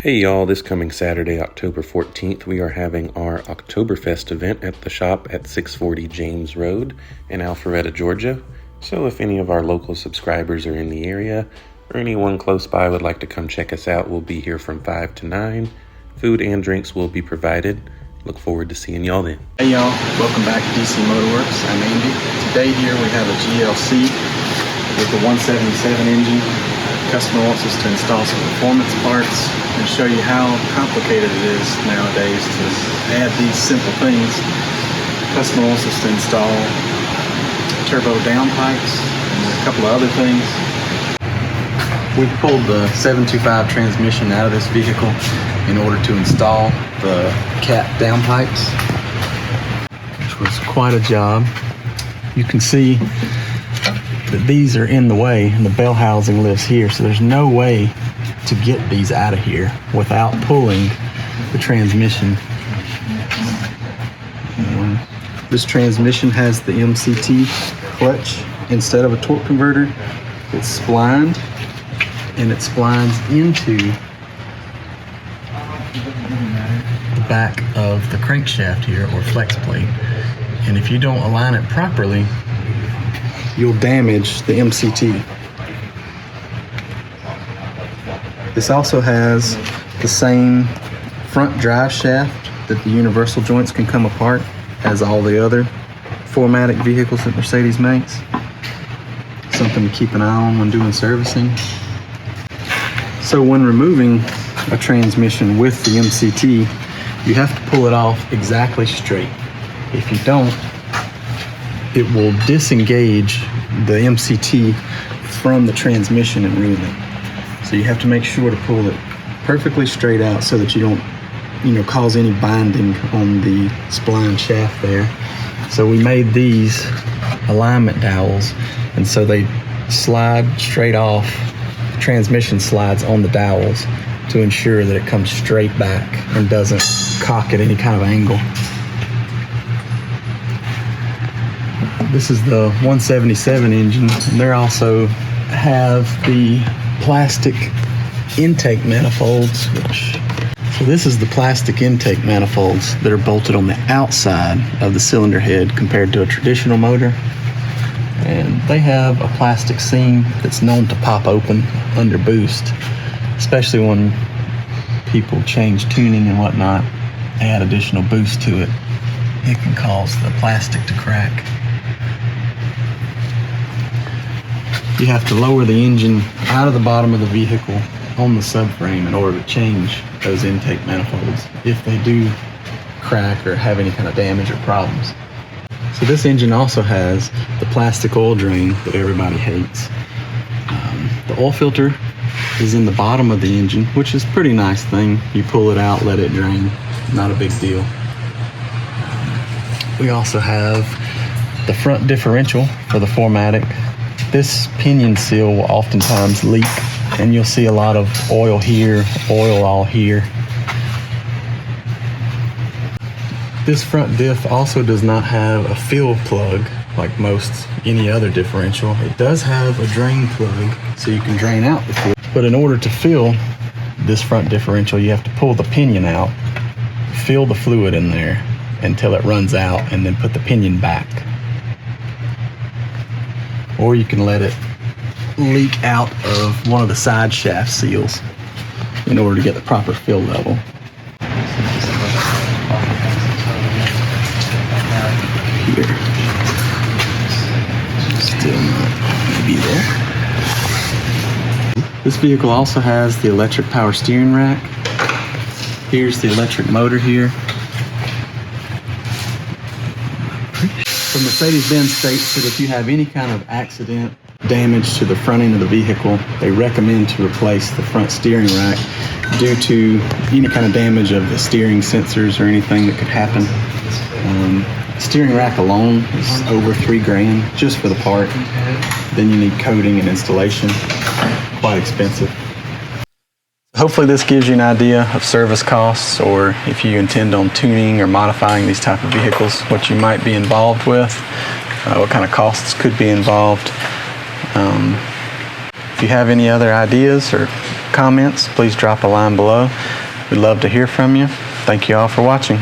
Hey y'all, this coming Saturday, October 14th, we are having our Oktoberfest event at the shop at 640 James Road in Alpharetta, Georgia. So if any of our local subscribers are in the area or anyone close by would like to come check us out, we'll be here from 5 to 9. Food and drinks will be provided. Look forward to seeing y'all then. Hey y'all, welcome back to DC Motorworks. I'm Andy. Today here we have a GLC with the 177 engine. Customer wants us to install some performance parts and show you how complicated it is nowadays to add these simple things. Customer wants us to install turbo downpipes and a couple of other things. We pulled the 725 transmission out of this vehicle in order to install the cat downpipes, which was quite a job. You can see that these are in the way and the bell housing lives here, so there's no way to get these out of here without pulling the transmission. This transmission has the MCT clutch instead of a torque converter. It's splined and it splines into the back of the crankshaft here, or flex plate, and if you don't align it properly, you'll damage the MCT. This also has the same front drive shaft that the universal joints can come apart as all the other 4MATIC vehicles that Mercedes makes. Something to keep an eye on when doing servicing. So when removing a transmission with the MCT, you have to pull it off exactly straight. If you don't, it will disengage the MCT from the transmission and ruin it. So you have to make sure to pull it perfectly straight out so that you don't, cause any binding on the spline shaft there. So we made these alignment dowels, and so they slide straight off. The transmission slides on the dowels to ensure that it comes straight back and doesn't cock at any kind of angle. This is the 177 engine, and they also have the plastic intake manifolds, so this is the plastic intake manifolds that are bolted on the outside of the cylinder head compared to a traditional motor. And they have a plastic seam that's known to pop open under boost, especially when people change tuning and whatnot, add additional boost to it. It can cause the plastic to crack. You have to lower the engine out of the bottom of the vehicle on the subframe in order to change those intake manifolds if they do crack or have any kind of damage or problems. So this engine also has the plastic oil drain that everybody hates. The oil filter is in the bottom of the engine, which is a pretty nice thing. You pull it out, let it drain, not a big deal. We also have the front differential for the 4MATIC. This pinion seal will oftentimes leak, and you'll see a lot of oil here, oil all here. This front diff also does not have a fill plug like any other differential. It does have a drain plug, so you can drain out the fluid. But in order to fill this front differential, you have to pull the pinion out, fill the fluid in there until it runs out, and then put the pinion back. Or you can let it leak out of one of the side shaft seals in order to get the proper fill level. Here. Still not maybe there. This vehicle also has the electric power steering rack. Here's the electric motor here. So Mercedes-Benz states that if you have any kind of accident, damage to the front end of the vehicle, they recommend to replace the front steering rack due to any kind of damage of the steering sensors or anything that could happen. Steering rack alone is over $3,000 just for the part. Then you need coating and installation, quite expensive. Hopefully this gives you an idea of service costs, or if you intend on tuning or modifying these type of vehicles, what you might be involved with, what kind of costs could be involved. If you have any other ideas or comments, please drop a line below. We'd love to hear from you. Thank you all for watching.